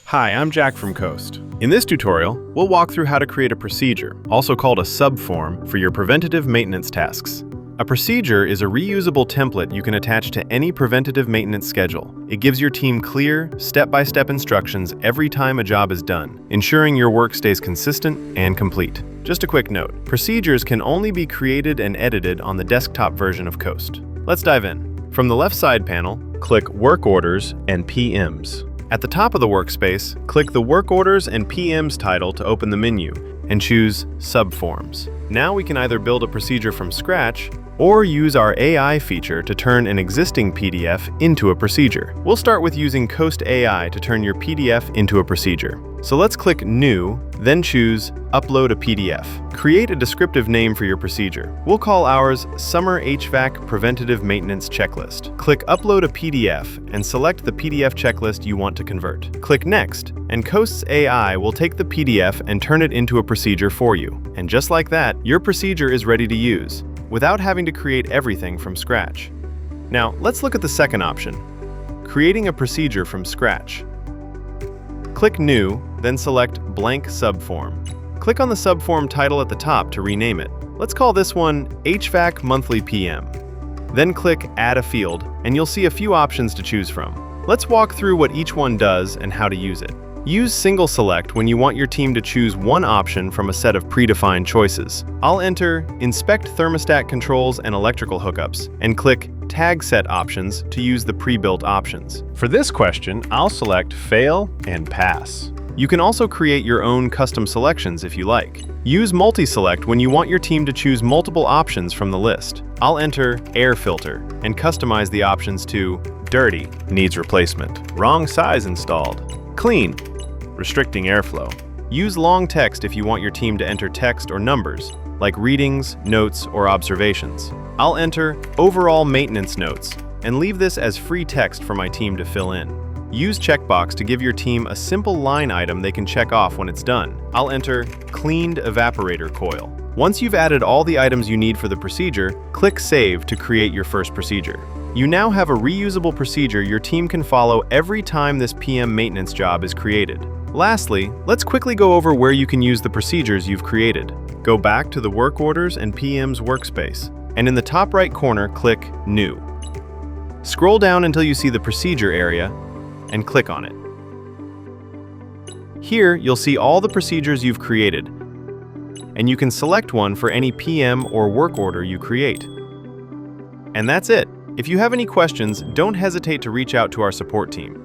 Hi, I'm Jack from Coast. In this tutorial, we'll walk through how to create a procedure, also called a subform, for your preventative maintenance tasks. A procedure is a reusable template you can attach to any preventative maintenance schedule. It gives your team clear, step-by-step instructions every time a job is done, ensuring your work stays consistent and complete. Just a quick note, procedures can only be created and edited on the desktop version of Coast. Let's dive in. From the left side panel, click Work Orders and PMs. At the top of the workspace, click the Work Orders and PMs title to open the menu and choose Subforms. Now we can either build a procedure from scratch or use our AI feature to turn an existing PDF into a procedure. We'll start with using Coast AI to turn your PDF into a procedure. So let's click New, then choose Upload a PDF. Create a descriptive name for your procedure. We'll call ours Summer HVAC Preventative Maintenance Checklist. Click Upload a PDF and select the PDF checklist you want to convert. Click Next, and Coast's AI will take the PDF and turn it into a procedure for you. And just like that, your procedure is ready to use, without having to create everything from scratch. Now, let's look at the second option, creating a procedure from scratch. Click New, then select Blank Subform. Click on the subform title at the top to rename it. Let's call this one HVAC Monthly PM. Then click Add a Field, and you'll see a few options to choose from. Let's walk through what each one does and how to use it. Use Single Select when you want your team to choose one option from a set of predefined choices. I'll enter Inspect Thermostat Controls and Electrical Hookups, and click Tag Set Options to use the pre-built options. For this question, I'll select Fail and Pass. You can also create your own custom selections if you like. Use Multi-Select when you want your team to choose multiple options from the list. I'll enter Air Filter and customize the options to Dirty, needs replacement, wrong size installed, Clean, restricting airflow. Use long text if you want your team to enter text or numbers, like readings, notes, or observations. I'll enter Overall Maintenance Notes and leave this as free text for my team to fill in. Use Checkbox to give your team a simple line item they can check off when it's done. I'll enter Cleaned Evaporator Coil. Once you've added all the items you need for the procedure, click Save to create your first procedure. You now have a reusable procedure your team can follow every time this PM maintenance job is created. Lastly, let's quickly go over where you can use the procedures you've created. Go back to the Work Orders and PMs workspace, and in the top right corner, click New. Scroll down until you see the procedure area, and click on it. Here, you'll see all the procedures you've created, and you can select one for any PM or work order you create. And that's it. If you have any questions, don't hesitate to reach out to our support team.